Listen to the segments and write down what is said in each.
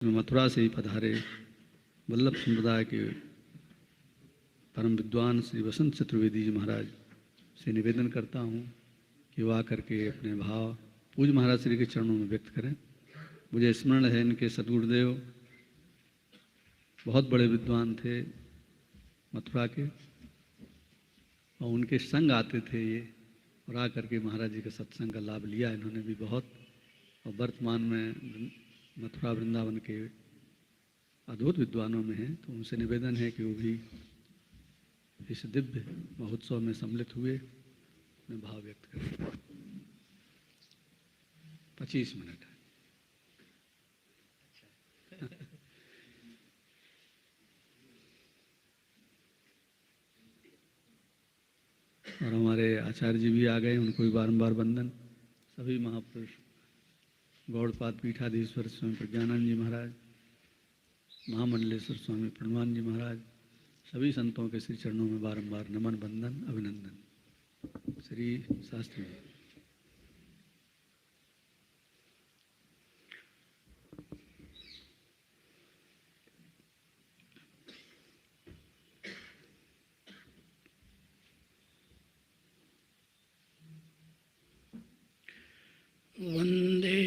मथुरा से ही पधारे वल्लभ संप्रदाय के परम विद्वान श्री वसंत चतुर्वेदी जी महाराज से निवेदन करता हूँ कि वो आकर के अपने भाव पूज्य महाराज श्री के चरणों में व्यक्त करें। मुझे स्मरण है इनके सद्गुरुदेव बहुत बड़े विद्वान थे मथुरा के, और उनके संग आते थे ये, और आकर के महाराज जी के सत्संग का लाभ लिया इन्होंने भी बहुत, और वर्तमान में मथुरा वृंदावन के अद्भुत विद्वानों में हैं। तो उनसे निवेदन है कि वो भी इस दिव्य महोत्सव में सम्मिलित हुए अपने भाव व्यक्त करें। 25 मिनट है। और हमारे आचार्य जी भी आ गए, उनको भी बारंबार वंदन। सभी महापुरुष गौड़पाद पीठाधीश्वर स्वामी प्रज्ञानंद जी महाराज, महामंडलेश्वर स्वामी प्रणवान जी महाराज, सभी संतों के श्री चरणों में बारंबार नमन वंदन अभिनंदन। श्री शास्त्री जी। वंदे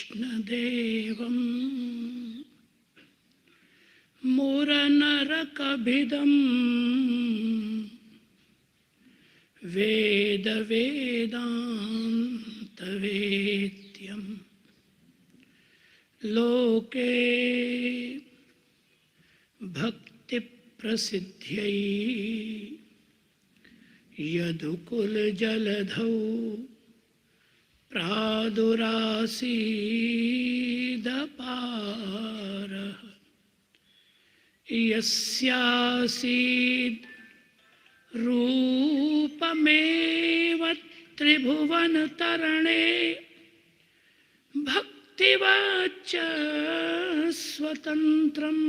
श्रीकृष्णदेवं मुरनरकभिदं वेदवेदान्तवेद्यं लोके भक्तिप्रसिद्ध्यै यदुकुलजलधौ प्रादुरासीदपारः यस्यासीद् रूपमेव त्रिभुवनतरणे भक्तिवच्च स्वतन्त्रं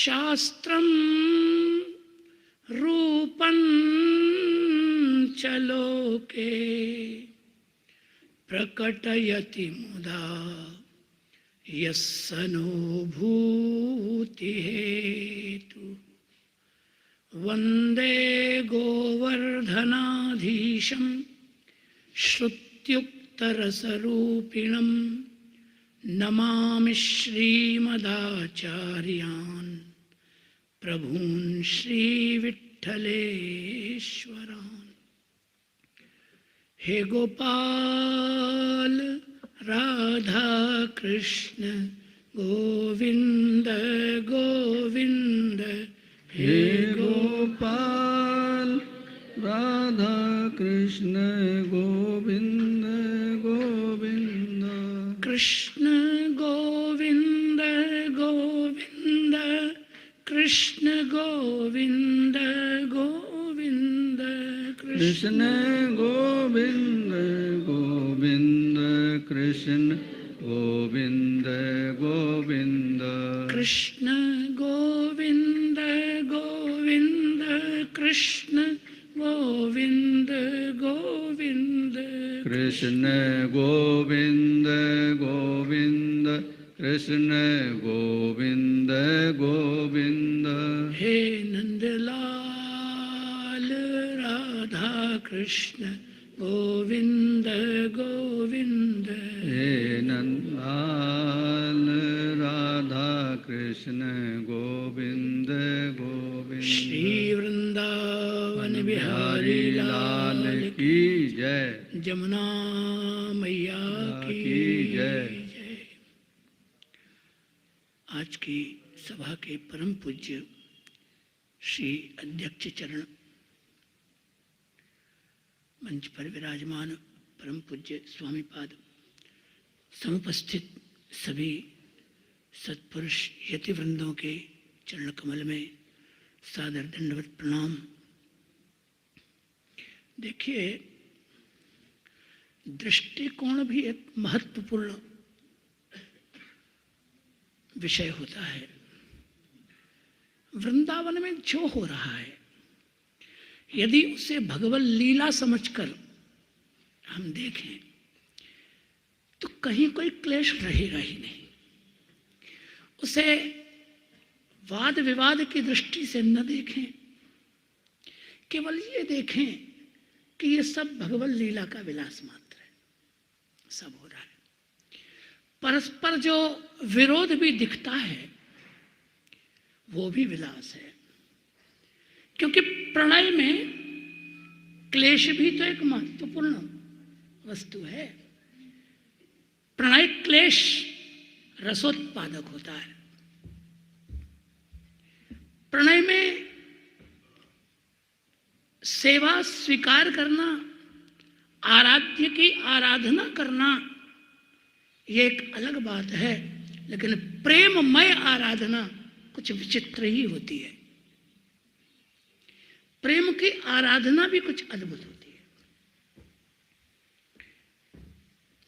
शास्त्रं रूपं च लोके प्रकटयति मुदा यस्सनुभूतिहेतु। वन्दे गोवर्धनाधीशं श्रुत्युक्तरसरूपिणं नमामि श्रीमदाचार्यान् प्रभून् श्रीविठ्ठलेश्वरान्। हे गोपाल राधा कृष्ण गोविंद गोविंद, हे गोपाल राधा कृष्ण गोविंद गोविंद, कृष्ण गोविंद गोविंद, कृष्ण गोविंद गोविंद, कृष्ण गोविंद गोविंद, कृष्ण गोविंद गोविंद, कृष्ण गोविंद गोविंद, कृष्ण गोविंद गोविंद, कृष्ण गोविंद गोविंद, कृष्ण गोविंद गोविंद। हे नंदलाल राधा कृष्ण गोविंद गोविंद, हे नंदलाल राधा कृष्ण गोविंद गोविंद। श्री वृंदावन बिहारी लाल की जय, जमुना मैया की जय। आज की सभा के परम पूज्य श्री अध्यक्ष चरण, मंच पर विराजमान परम पूज्य स्वामी पाद, समुपस्थित सभी सत्पुरुष यतिवृंदों के चरण कमल में सादर दंडवत प्रणाम। देखिए, दृष्टिकोण भी एक महत्वपूर्ण विषय होता है। वृंदावन में जो हो रहा है, यदि उसे भगवत लीला समझकर हम देखें तो कहीं कोई क्लेश रहेगा ही नहीं। उसे वाद विवाद की दृष्टि से न देखें, केवल ये देखें कि ये सब भगवत लीला का विलास मात्र है, सब हो रहा है। परस्पर जो विरोध भी दिखता है वो भी विलास है, क्योंकि प्रणय में क्लेश भी तो एक महत्वपूर्ण वस्तु है। प्रणय क्लेश रसोत्पादक होता है। प्रणय में सेवा स्वीकार करना, आराध्य की आराधना करना, ये एक अलग बात है, लेकिन प्रेममय आराधना कुछ विचित्र ही होती है। प्रेम की आराधना भी कुछ अद्भुत होती है।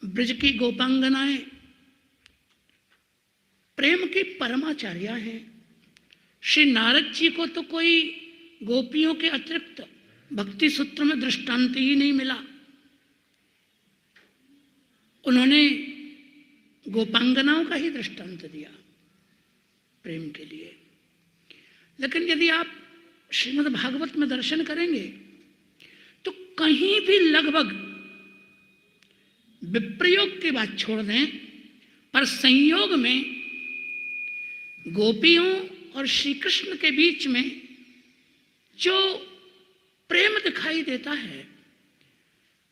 ब्रज की गोपांगनाएं प्रेम की परमाचार्या हैं। श्री नारद जी को तो कोई गोपियों के अतिरिक्त भक्ति सूत्र में दृष्टांत ही नहीं मिला। उन्होंने गोपांगनाओं का ही दृष्टांत दिया प्रेम के लिए। लेकिन यदि आप श्रीमद् भागवत में दर्शन करेंगे तो कहीं भी लगभग विप्रयोग की बात छोड़ दें, पर संयोग में गोपियों और श्री कृष्ण के बीच में जो प्रेम दिखाई देता है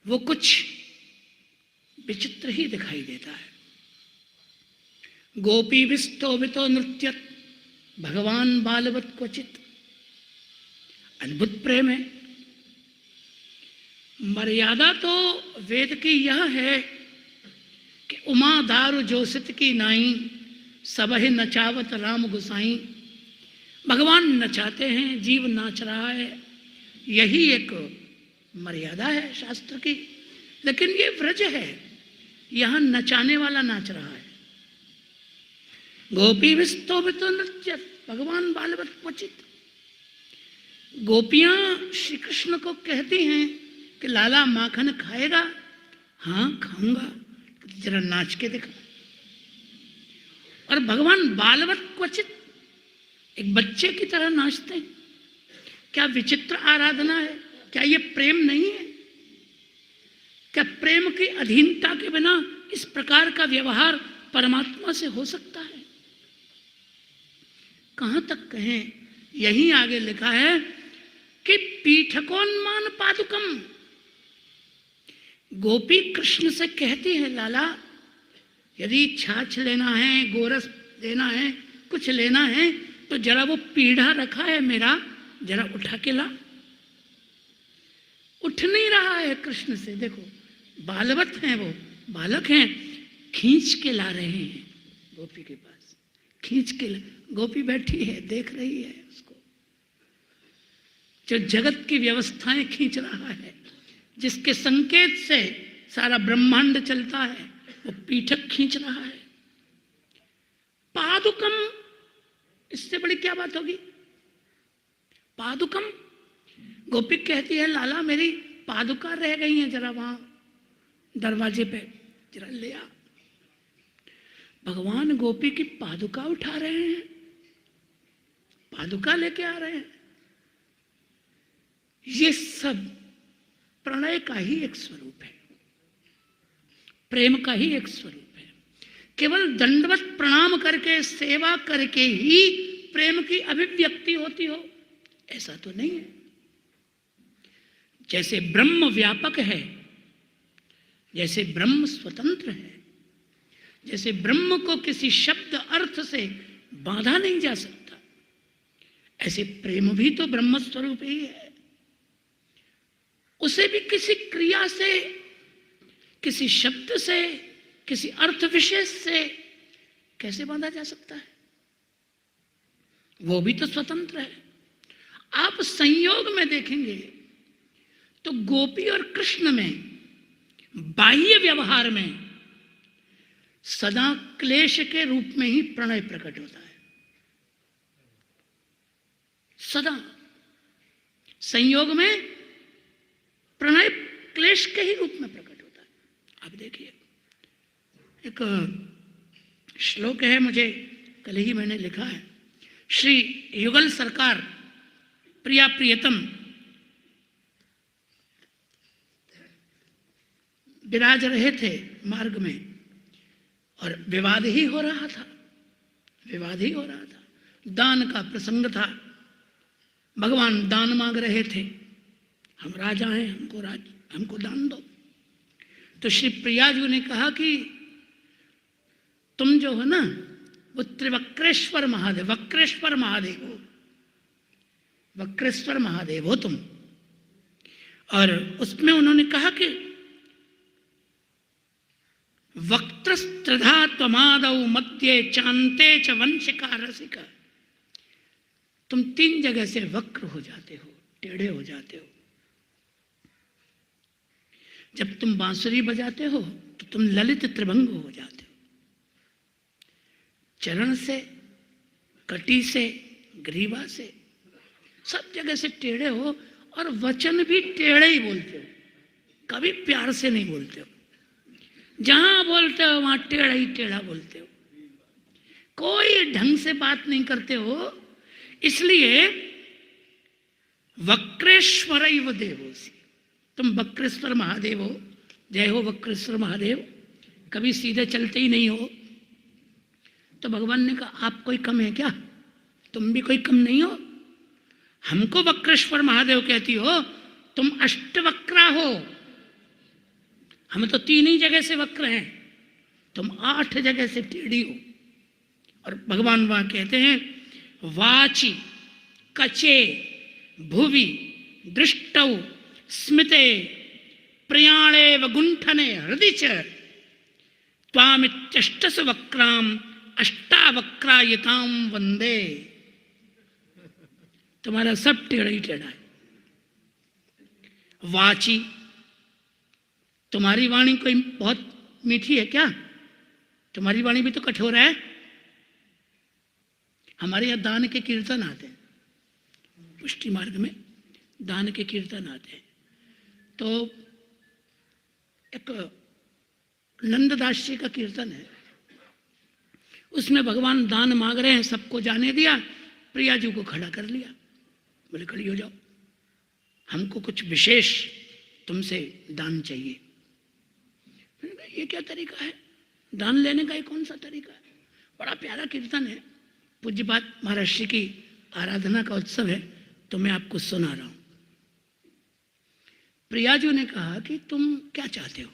वो कुछ विचित्र ही दिखाई देता है। गोपी विस्तोभितो नृत्यत भगवान बालवत क्वचित, अद्भुत प्रेम है। मर्यादा तो वेद की यह है कि उमा दारु जोसित की नाई, सबहि नचावत राम गुसाई। भगवान नचाते हैं, जीव नाच रहा है, यही एक मर्यादा है शास्त्र की। लेकिन ये व्रज है, यहां नचाने वाला नाच रहा है। गोपी विस्तोभितो नृत्य भगवान बालवत क्वचित। गोपियां श्री कृष्ण को कहती हैं कि लाला माखन खाएगा? हाँ खाऊंगा, जरा नाच के दिखा। और भगवान बालवत क्वचित, एक बच्चे की तरह नाचते हैं। क्या विचित्र आराधना है? क्या ये प्रेम नहीं है? क्या प्रेम की अधीनता के बिना इस प्रकार का व्यवहार परमात्मा से हो सकता है? कहां तक कहें, यहीं आगे लिखा है कि पीठकोन्मान पादुकम। गोपी कृष्ण से कहती है, लाला यदि छाछ लेना है, गोरस देना है, कुछ लेना है तो जरा वो पीढ़ा रखा है मेरा, जरा उठा के ला। उठ नहीं रहा है कृष्ण से। देखो बालवत हैं, वो बालक हैं, खींच के ला रहे हैं गोपी के पास, खींच के गोपी बैठी है, देख रही है उसको। जो जगत की व्यवस्थाएं खींच रहा है, जिसके संकेत से सारा ब्रह्मांड चलता है, वो पीठक खींच रहा है। पादुकम, इससे बड़ी क्या बात होगी? पादुकम, गोपी कहती है लाला मेरी पादुका रह गई है, जरा वहां दरवाजे पे जरा ले आ। भगवान गोपी की पादुका उठा रहे हैं, पादुका लेके आ रहे हैं। ये सब प्रणय का ही एक स्वरूप है, प्रेम का ही एक स्वरूप है। केवल दंडवत प्रणाम करके, सेवा करके ही प्रेम की अभिव्यक्ति होती हो ऐसा तो नहीं है। जैसे ब्रह्म व्यापक है, जैसे ब्रह्म स्वतंत्र है, जैसे ब्रह्म को किसी शब्द अर्थ से बांधा नहीं जा सकता, ऐसे प्रेम भी तो ब्रह्म स्वरूप ही है। उसे भी किसी क्रिया से, किसी शब्द से, किसी अर्थ विशेष से कैसे बांधा जा सकता है? वो भी तो स्वतंत्र है। आप संयोग में देखेंगे तो गोपी और कृष्ण में, बाह्य व्यवहार में सदा क्लेश के रूप में ही प्रणय प्रकट होता है। सदा संयोग में प्रणय क्लेश के ही रूप में प्रकट होता है। आप देखिए, एक श्लोक है, मुझे कल ही मैंने लिखा है। श्री युगल सरकार प्रिया प्रियतम विराज रहे थे मार्ग में और विवाद ही हो रहा था, विवाद ही हो रहा था। दान का प्रसंग था, भगवान दान मांग रहे थे, हम राजा हैं, हमको दान दो। तो श्री प्रिया जी ने कहा कि तुम जो हो ना, वो त्रिवक्रेश्वर महादेव, वक्रेश्वर महादेव हो, वक्रेश्वर महादेव हो तुम। और उसमें उन्होंने कहा कि वक्त्रस्त्रिधा त्वमादौ मध्ये चांते च वंशिका रसिका, तुम 3 जगह से वक्र हो जाते हो, टेढ़े हो जाते हो। जब तुम बांसुरी बजाते हो तो तुम ललित त्रिभंग हो जाते हो, चरण से, कटी से, ग्रीवा से, सब जगह से टेढ़े हो। और वचन भी टेढ़े ही बोलते हो, कभी प्यार से नहीं बोलते हो। जहां बोलते हो वहां टेढ़ा ही टेढ़ा बोलते हो, कोई ढंग से बात नहीं करते हो। इसलिए वक्रेश्वर देवोसी, तुम वक्रेश्वर महादेव हो। जय हो वक्रेश्वर महादेव। कभी सीधे चलते ही नहीं हो। तो भगवान ने कहा आप कोई कम है क्या? तुम भी कोई कम नहीं हो। हमको वक्रेश्वर महादेव कहती हो, तुम अष्टवक्रा हो। हम तो 3 ही जगह से वक्र हैं, तुम 8 जगह से टेढ़ी हो। और भगवान वहां कहते हैं वाची कचे भुवि दृष्टौ स्मिते प्रयाणे व गुंठने हृदय च त्वामित्यष्टसु वक्राम अष्टावक्रायताम वंदे। तुम्हारा सब टेढ़ा ही टेढ़ा है। वाची, तुम्हारी वाणी कोई बहुत मीठी है क्या? तुम्हारी वाणी भी तो कठोर है। हमारे यहाँ दान के कीर्तन आते हैं, पुष्टि मार्ग में दान के कीर्तन आते हैं। तो एक नंददास जी का कीर्तन है, उसमें भगवान दान मांग रहे हैं, सबको जाने दिया, प्रिया जी को खड़ा कर लिया, बोले खड़ी हो जाओ, हमको कुछ विशेष तुमसे दान चाहिए। ये क्या तरीका है? दान लेने का ये कौन सा तरीका है? बड़ा प्यारा कीर्तन है, पूज्यपाद महाराज श्री की आराधना का उत्सव है, तो मैं आपको सुना रहा हूं। प्रिया जी ने कहा कि तुम क्या चाहते हो,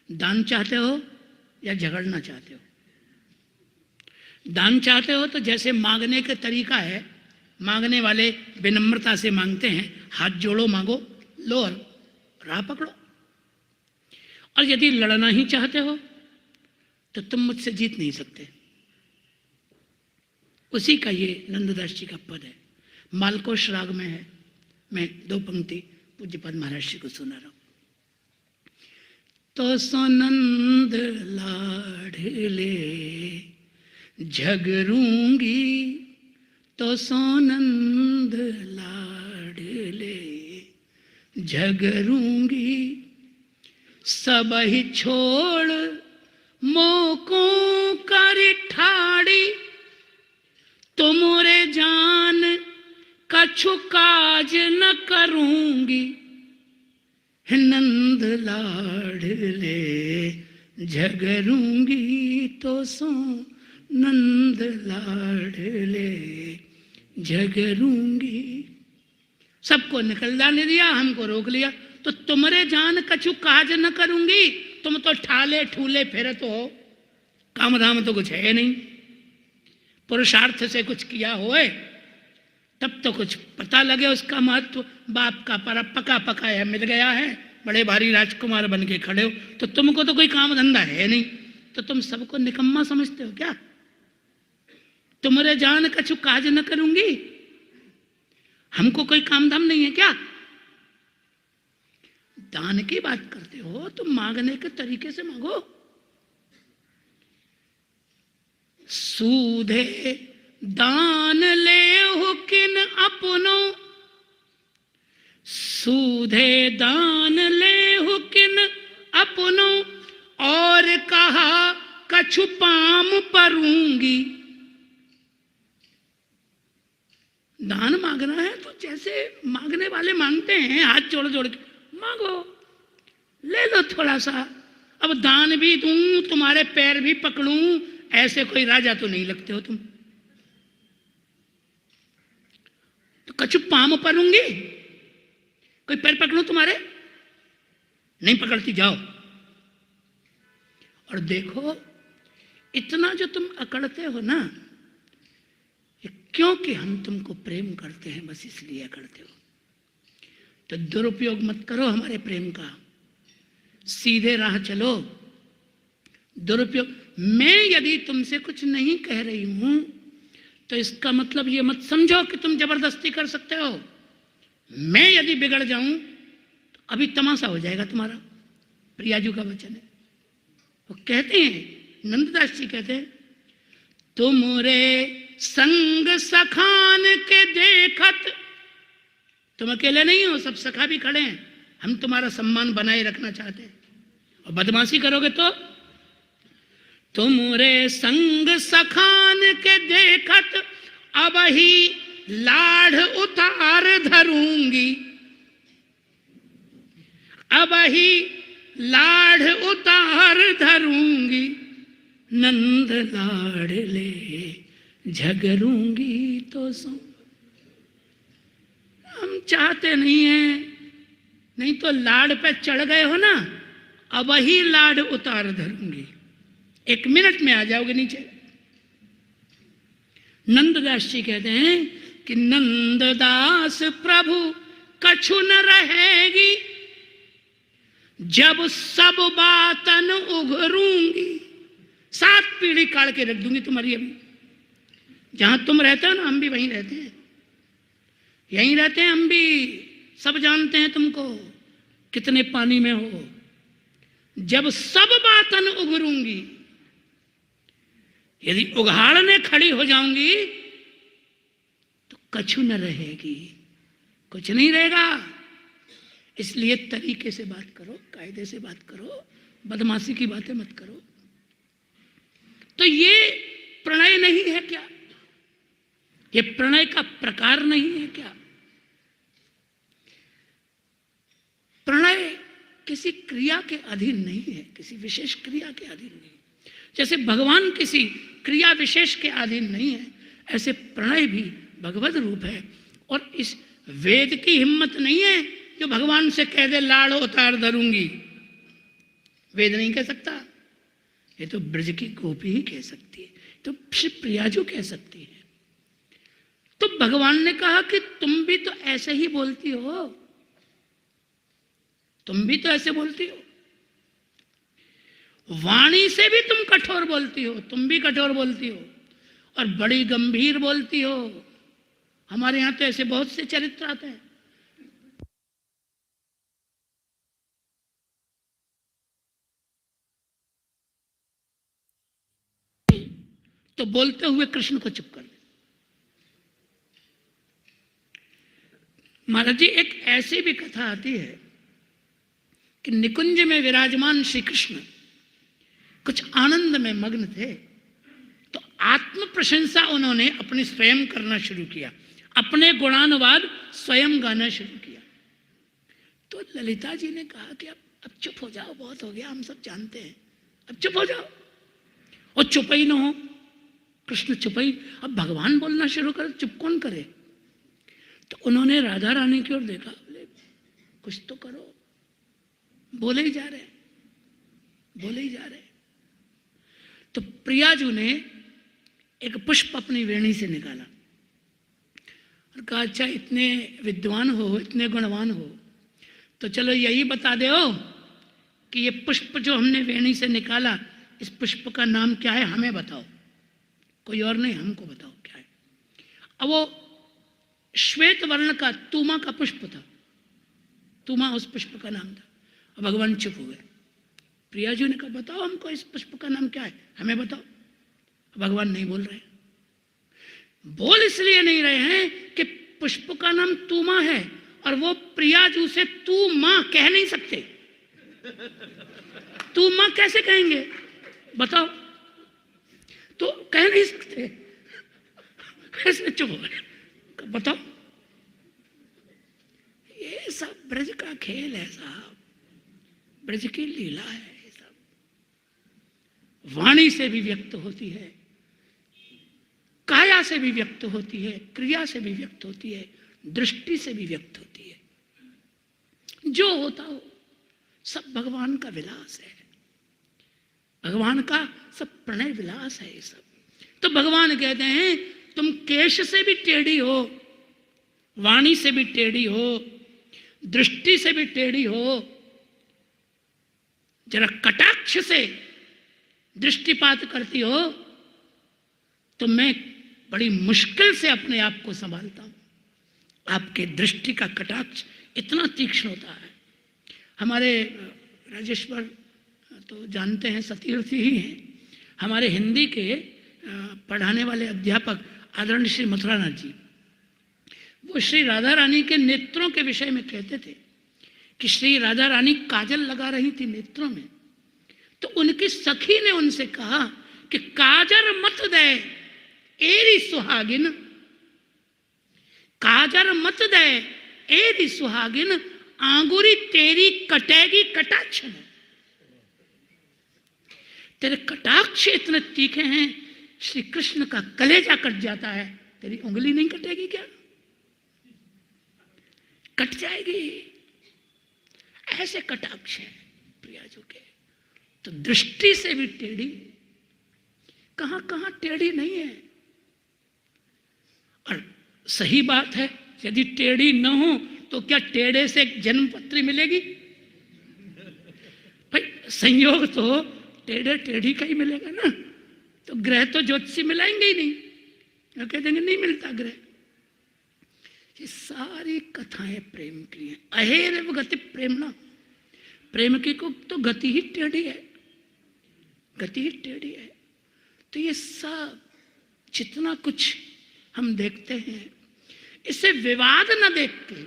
दान चाहते हो या झगड़ना चाहते हो? दान चाहते हो तो जैसे मांगने का तरीका है, मांगने वाले विनम्रता से मांगते हैं, हाथ जोड़ो मांगो, लो और राह पकड़ो। और यदि लड़ना ही चाहते हो तो तुम मुझसे जीत नहीं सकते। उसी का ये नंददास जी का पद है, मालकोश राग में है। मैं 2 पंक्ति पूज्यपाद महाराज जी को सुना रहा हूं। तो सोनंद लाडले झगरूंगी, तो सोनंद लाडले झगरूंगी, सब ही छोड़ मोकों कर ठाड़ी, तुमरे जान कछु काज न करूंगी। नंद लाडले झगरूंगी, तो सो नंद लाडले झगरूंगी। सबको निकल जाने दिया, हमको रोक लिया। तो तुमरे जान कछु काज न करूंगी, तुम तो ठाले ठूले फिरत हो, काम धाम तो कुछ है नहीं। पुरुषार्थ से कुछ किया होए तब तो कुछ पता लगे उसका महत्व। बाप का पर पका पकाया मिल गया है, बड़े भारी राजकुमार बन के खड़े हो, तो तुमको तो कोई काम धंधा है नहीं, तो तुम सबको निकम्मा समझते हो क्या? तुमरे जान कछु काज न करूंगी, हमको कोई काम धाम नहीं है क्या? दान की बात करते हो तो मांगने के तरीके से मांगो। सूधे दान ले हो किन अपनो, सूधे दान ले हो किन अपनो, कछु पाम परूंगी। दान मांगना है तो जैसे मांगने वाले मांगते हैं, हाथ जोड़ जोड़ के मांगो, ले लो थोड़ा सा। अब दान भी दूं, तुम्हारे पैर भी पकड़ूं, ऐसे कोई राजा तो नहीं लगते हो तुम। तो कछु पाम परूंगी, कोई पैर पकड़ूं तुम्हारे? नहीं पकड़ती, जाओ। और देखो, इतना जो तुम अकड़ते हो ना, क्योंकि हम तुमको प्रेम करते हैं, बस इसलिए करते हो। तो दुरुपयोग मत करो हमारे प्रेम का, सीधे राह चलो। दुरुपयोग, मैं यदि तुमसे कुछ नहीं कह रही हूं तो इसका मतलब ये मत समझो कि तुम जबरदस्ती कर सकते हो। मैं यदि बिगड़ जाऊं तो अभी तमाशा हो जाएगा तुम्हारा। प्रियाजू का वचन है। वो कहते हैं, नंददास जी कहते हैं, तुमरे संग सखान के देखत, तुम अकेले नहीं हो, सब सखा भी खड़े हैं, हम तुम्हारा सम्मान बनाए रखना चाहते हैं। और बदमाशी करोगे तो तुमरे संग सखान के देखत अब ही लाढ़ उतार धरूंगी, अब ही लाढ़ उतार धरूंगी, नंद लाडले झगरूंगी तो सो। हम चाहते नहीं हैं, नहीं तो लाड़ पे चढ़ गए हो ना, अब ही लाड़ उतार धरूंगी, 1 मिनट में आ जाओगे नीचे। नंददास जी कहते हैं कि नंददास प्रभु कछु न रहेगी, जब सब बातन उघरूंगी। 7 पीढ़ी काट के रख दूंगी तुम्हारी। अभी जहां तुम रहते हो ना, हम भी वहीं रहते हैं, यहीं रहते हैं हम भी। सब जानते हैं तुमको, कितने पानी में हो। जब सब बातन उघरूंगी, यदि उघाड़ने खड़ी हो जाऊंगी तो कछु न रहेगी, कुछ नहीं रहेगा। इसलिए तरीके से बात करो, कायदे से बात करो, बदमाशी की बातें मत करो। तो ये प्रणय नहीं है क्या? ये प्रणय का प्रकार नहीं है क्या? प्रणय किसी क्रिया के अधीन नहीं है, किसी विशेष क्रिया के अधीन नहीं। जैसे भगवान किसी क्रिया विशेष के अधीन नहीं है, ऐसे प्रणय भी भगवत रूप है। और इस वेद की हिम्मत नहीं है जो भगवान से कह दे लाड़ उतार धरूंगी। वेद नहीं कह सकता, ये तो ब्रज की गोपी ही कह सकती है, तो श्री प्रियाजू कह सकती है। तो भगवान ने कहा कि तुम भी तो ऐसे ही बोलती हो, तुम भी तो ऐसे बोलती हो, वाणी से भी तुम कठोर बोलती हो, तुम भी कठोर बोलती हो और बड़ी गंभीर बोलती हो। हमारे यहां तो ऐसे बहुत से चरित्र आते हैं। तो बोलते हुए कृष्ण को चुप कर दे। महाराज जी, एक ऐसी भी कथा आती है कि निकुंज में विराजमान श्री कृष्ण कुछ आनंद में मग्न थे, तो आत्म प्रशंसा उन्होंने अपनी स्वयं करना शुरू किया, अपने गुणानुवाद स्वयं गाना शुरू किया। तो ललिता जी ने कहा कि अब चुप हो जाओ, बहुत हो गया, हम सब जानते हैं, अब चुप हो जाओ। और चुप ही न हो, कृष्ण चुप ही, अब भगवान बोलना शुरू कर, चुप कौन करे? तो उन्होंने राधा रानी की ओर देखा, बोले कुछ तो करो। बोले ही जा रहे, बोले ही जा रहे। तो प्रियाजू ने एक पुष्प अपनी वेणी से निकाला और कहा, अच्छा इतने विद्वान हो, इतने गुणवान हो, तो चलो यही बता दो कि ये पुष्प जो हमने वेणी से निकाला, इस पुष्प का नाम क्या है, हमें बताओ, कोई और नहीं, हमको बताओ क्या है। अब वो श्वेत वर्ण का तूमा का पुष्प था, तूमा उस पुष्प का नाम था। और भगवान चुप हो गए। प्रियाजू ने कहा, बताओ हमको इस पुष्प का नाम क्या है, हमें बताओ। भगवान नहीं बोल रहे। बोल इसलिए नहीं रहे हैं कि पुष्प का नाम तूमा है और वो प्रियाजू से तू मां कह नहीं सकते। तू मां कैसे कहेंगे, बताओ। तो कह नहीं सकते, ऐसे चुप हो गए। बताओ, ये सब ब्रज का खेल है साहब, ब्रज की लीला है। ये सब वाणी से भी व्यक्त होती है, काया से भी व्यक्त होती है, क्रिया से भी व्यक्त होती है, दृष्टि से भी व्यक्त होती है। जो होता हो सब भगवान का विलास है, भगवान का सब प्रणय विलास है ये सब। तो भगवान कहते हैं तुम केश से भी टेढ़ी हो, वाणी से भी टेढ़ी हो, दृष्टि से भी टेढ़ी हो, जरा कटाक्ष से दृष्टिपात करती हो तो मैं बड़ी मुश्किल से अपने आप को संभालता हूं। आपके दृष्टि का कटाक्ष इतना तीक्ष्ण होता है। हमारे राजेश्वर तो जानते हैं, सतीर्थी ही हैं, हमारे हिंदी के पढ़ाने वाले अध्यापक आदरणीय श्री मथुरानाथ जी, वो श्री राधा रानी के नेत्रों के विषय में कहते थे कि श्री राधा रानी काजल लगा रही थी नेत्रों में, तो उनकी सखी ने उनसे कहा कि काजर मत दे एरी सुहागिन, काजर मत दे एरी सुहागिन, आंगुरी तेरी कटेगी कटाक्ष में। तेरे कटाक्ष इतने तीखे हैं, श्री कृष्ण का कलेजा कट जाता है, तेरी उंगली नहीं कटेगी क्या? कट जाएगी। ऐसे कटाक्ष है प्रियाजू के। तो दृष्टि से भी टेढ़ी, कहां कहां टेढ़ी नहीं है। और सही बात है, यदि टेढ़ी न हो तो क्या टेढ़े से जन्म पत्री मिलेगी? भाई संयोग तो टेढ़े टेढ़ी का ही मिलेगा ना। तो ग्रह तो ज्योतिषी मिलाएंगे ही नहीं, वो कह देंगे नहीं मिलता ग्रह। ये सारी कथाएं प्रेम की हैं। अहेरव गति प्रेमणा, प्रेम की को तो गति ही टेढ़ी है, गति ही टेढ़ी है। तो ये सब जितना कुछ हम देखते हैं, इसे विवाद न देख के,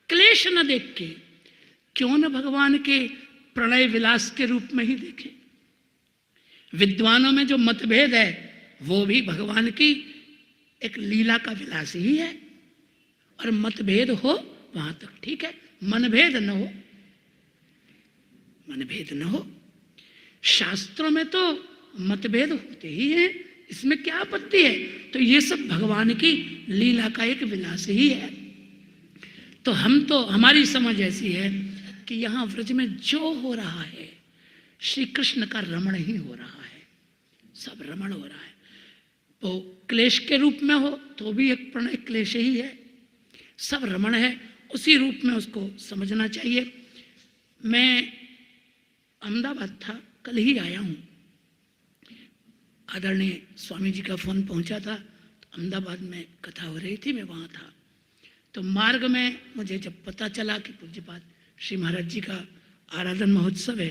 क्लेश न देख के, क्यों न भगवान के प्रणय विलास के रूप में ही देखें। विद्वानों में जो मतभेद है वो भी भगवान की एक लीला का विलास ही है। और मतभेद हो वहां तक ठीक है, मनभेद न हो, मनभेद न हो। शास्त्रों में तो मतभेद होते ही हैं, इसमें क्या आपत्ति है? तो ये सब भगवान की लीला का एक विलास ही है। तो हम तो, हमारी समझ ऐसी है कि यहाँ व्रज में जो हो रहा है श्री कृष्ण का रमण ही हो रहा है, सब रमण हो रहा है। वो क्लेश के रूप में हो तो भी एक प्रणय क्लेश ही है, सब रमण है, उसी रूप में उसको समझना चाहिए। मैं अहमदाबाद था, कल ही आया हूँ। आदरणीय स्वामी जी का फोन पहुंचा था, तो अहमदाबाद में कथा हो रही थी, मैं वहाँ था। तो मार्ग में मुझे जब पता चला कि पूज्यपाद श्री महाराज जी का आराधन महोत्सव है,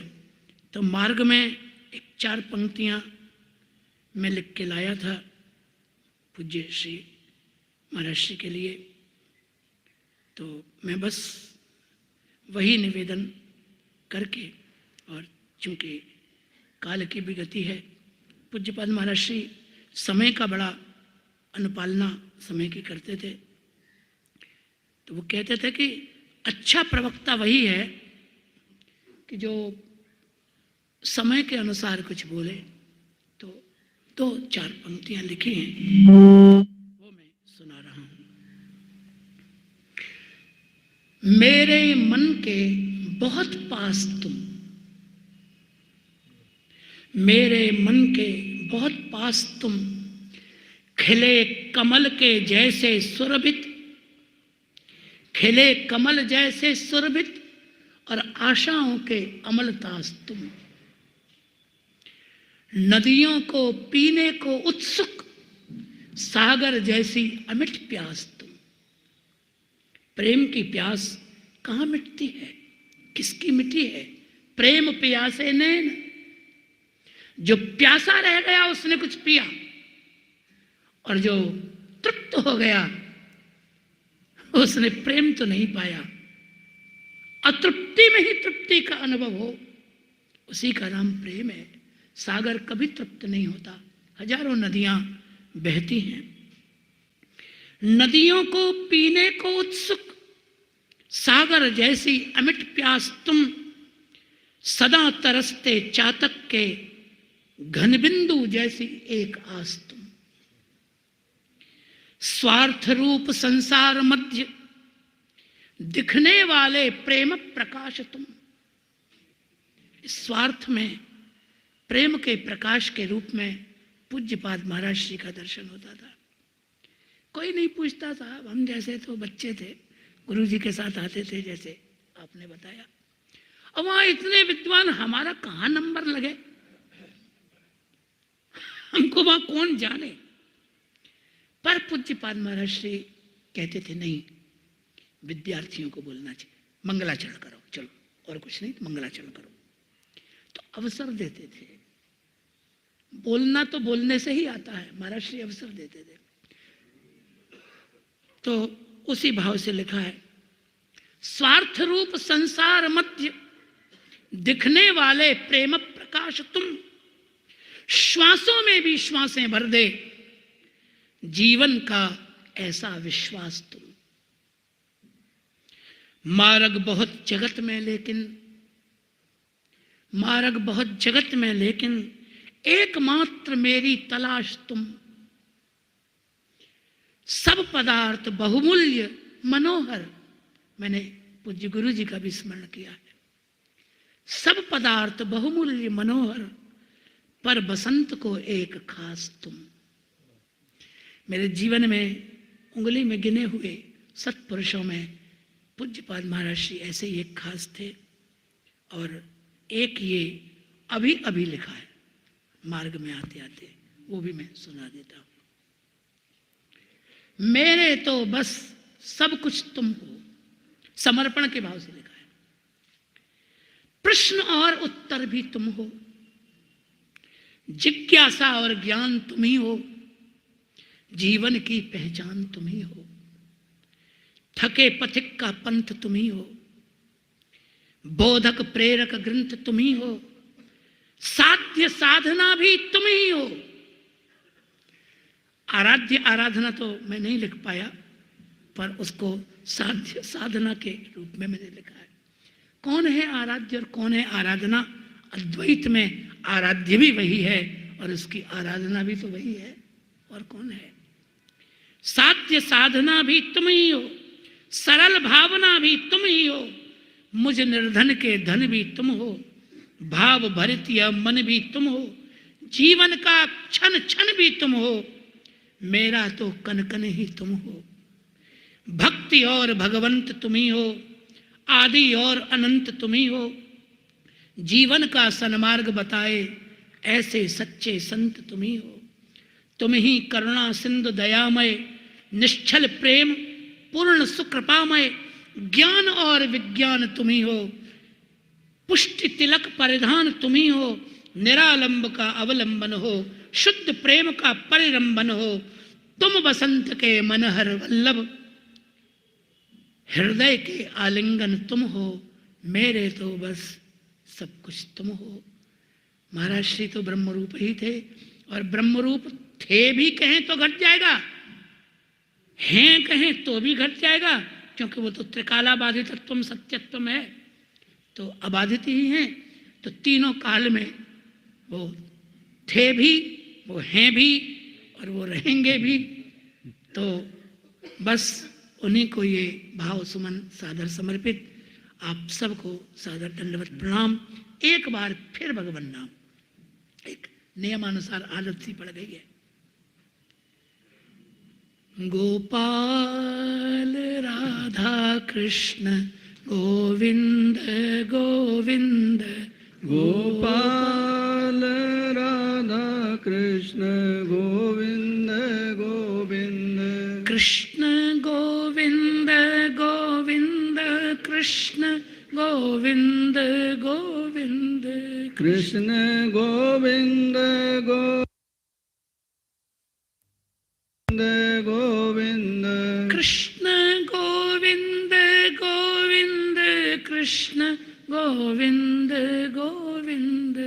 तो मार्ग में एक 4 पंक्तियाँ मैं लिख के लाया था पूज्य श्री महाराज श्री के लिए। तो मैं बस वही निवेदन करके, और चूँकि काल की भी गति है, पूज्यपाद महाराज श्री समय का बड़ा अनुपालना समय की करते थे। तो वो कहते थे कि अच्छा प्रवक्ता वही है कि जो समय के अनुसार कुछ बोले। तो 2-4 पंक्तियां लिखी हैं, वो मैं सुना रहा हूं। मेरे मन के बहुत पास तुम, मेरे मन के बहुत पास तुम, खिले कमल के जैसे सुरभित, खिले कमल जैसे सुरभित, और आशाओं के अमलतास तुम, नदियों को पीने को उत्सुक, सागर जैसी अमिट प्यास तुम। प्रेम की प्यास कहाँ मिटती है? किसकी मिटी है? प्रेम प्यासे नैन, जो प्यासा रह गया उसने कुछ पिया, और जो तृप्त हो गया उसने प्रेम तो नहीं पाया। अतृप्ति में ही तृप्ति का अनुभव हो, उसी का नाम प्रेम है। सागर कभी तृप्त नहीं होता, हजारों नदियां बहती हैं। नदियों को पीने को उत्सुक सागर जैसी अमिट प्यास तुम, सदा तरसते चातक के घन बिंदु जैसी एक आस तुम। स्वार्थ रूप संसार मध्य दिखने वाले प्रेम प्रकाश तुम। स्वार्थ में प्रेम के प्रकाश के रूप में पूज्यपाद महाराज श्री का दर्शन होता था। कोई नहीं पूछता था, हम जैसे तो बच्चे थे, गुरु जी के साथ आते थे जैसे आपने बताया। और वहां इतने विद्वान, हमारा कहाँ नंबर लगे, हमको वहां कौन जाने। पर पूज्यपाद महाराज श्री कहते थे नहीं, विद्यार्थियों को बोलना चाहिए, मंगलाचरण करो, चलो और कुछ नहीं तो मंगलाचरण करो। तो अवसर देते थे। बोलना तो बोलने से ही आता है, महाराज श्री अवसर देते थे। तो उसी भाव से लिखा है, स्वार्थ रूप संसार मध्य दिखने वाले प्रेम प्रकाश तुम, श्वासों में भी श्वासें भर दे जीवन का ऐसा विश्वास तुम। मार्ग बहुत जगत में लेकिन, मार्ग बहुत जगत में लेकिन एकमात्र मेरी तलाश तुम। सब पदार्थ बहुमूल्य मनोहर, मैंने पूज्य गुरु जी का भी स्मरण किया है। सब पदार्थ बहुमूल्य मनोहर, पर बसंत को एक खास तुम। मेरे जीवन में उंगली में गिने हुए सत्पुरुषों में पूज्यपाद महाराज श्री ऐसे ही एक खास थे। और एक ये अभी अभी लिखा है मार्ग में आते आते, वो भी मैं सुना देता हूं। मेरे तो बस सब कुछ तुम हो, समर्पण के भाव से लिखा है। प्रश्न और उत्तर भी तुम हो, जिज्ञासा और ज्ञान तुम ही हो, जीवन की पहचान तुम ही हो। थके पथिक का पंथ तुम ही हो, बोधक प्रेरक ग्रंथ तुम ही हो, साध्य साधना भी तुम ही हो। आराध्य आराधना तो मैं नहीं लिख पाया, पर उसको साध्य साधना के रूप में मैंने लिखा है। कौन है आराध्य और कौन है आराधना? अद्वैत में आराध्य भी वही है और उसकी आराधना भी तो वही है, और कौन है? साध्य साधना भी तुम ही हो, सरल भावना भी तुम ही हो, मुझ निर्धन के धन भी तुम हो, भाव भरित यह मन भी तुम हो, जीवन का क्षण क्षण भी तुम हो, मेरा तो कन कन ही तुम हो। भक्ति और भगवंत तुम ही हो, आदि और अनंत तुम ही हो, जीवन का सन्मार्ग बताए ऐसे सच्चे संत तुम ही हो। तुम ही करुणा सिंधु दयामय, निश्चल प्रेम पूर्ण सुकृपामय, ज्ञान और विज्ञान तुम ही हो, पुष्टि तिलक परिधान तुम ही हो, निरालंब का अवलंबन हो, शुद्ध प्रेम का परिरंभन हो। तुम बसंत के मनहर वल्लभ, हृदय के आलिंगन तुम हो, मेरे तो बस सब कुछ तुम हो। महाराज श्री तो ब्रह्म रूप ही थे, और ब्रह्म रूप थे भी कहें तो घट जाएगा, हैं कहें तो भी घट जाएगा, क्योंकि वो तो त्रिकालाबाधितत्वम सत्यत्वम है, तो अबाधित ही हैं। तो तीनों काल में वो थे भी, वो हैं भी, और वो रहेंगे भी। तो बस उन्हीं को ये भाव सुमन सादर समर्पित। आप सबको सादर दंडवत प्रणाम। एक बार फिर भगवान नाम, एक नियमानुसार आदत सी पड़ गई है। गोपाल राधा कृष्ण गोविंद गोविंद, गोपाल राधा कृष्ण गोविंद गोविंद, कृष्ण गोविंद गोविंद, कृष्ण गोविंद गोविंद, कृष्ण गोविंद गोविंद गोविंद, कृष्ण गोविंद गोविंद, कृष्ण गोविंद गोविंद,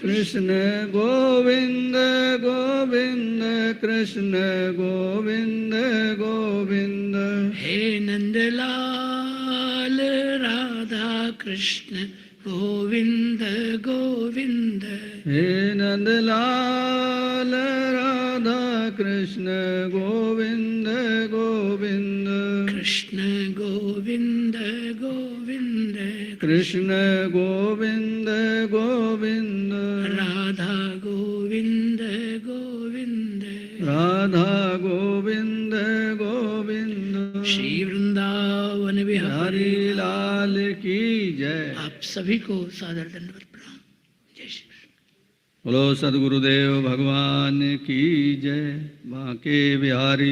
कृष्ण गोविंद गोविंद कृष्ण गोविंद गोविंद। हे नंदलाल राधा कृष्ण गोविंद गोविंद। हे नंदलाल राधा कृष्ण गोविंद गोविंद। कृष्ण गोविंद गोविंद। कृष्ण गोविंद गोविंद। राधा गोविंद गोविंद। राधा गोविंद गोविंद। श्री वृंदावन बिहारी हरि लाल की जय। आप सभी को सादर दंडवत प्रणाम। जय श्री कृष्ण। बोलो सद्गुरुदेव भगवान की जय। बांके बिहारी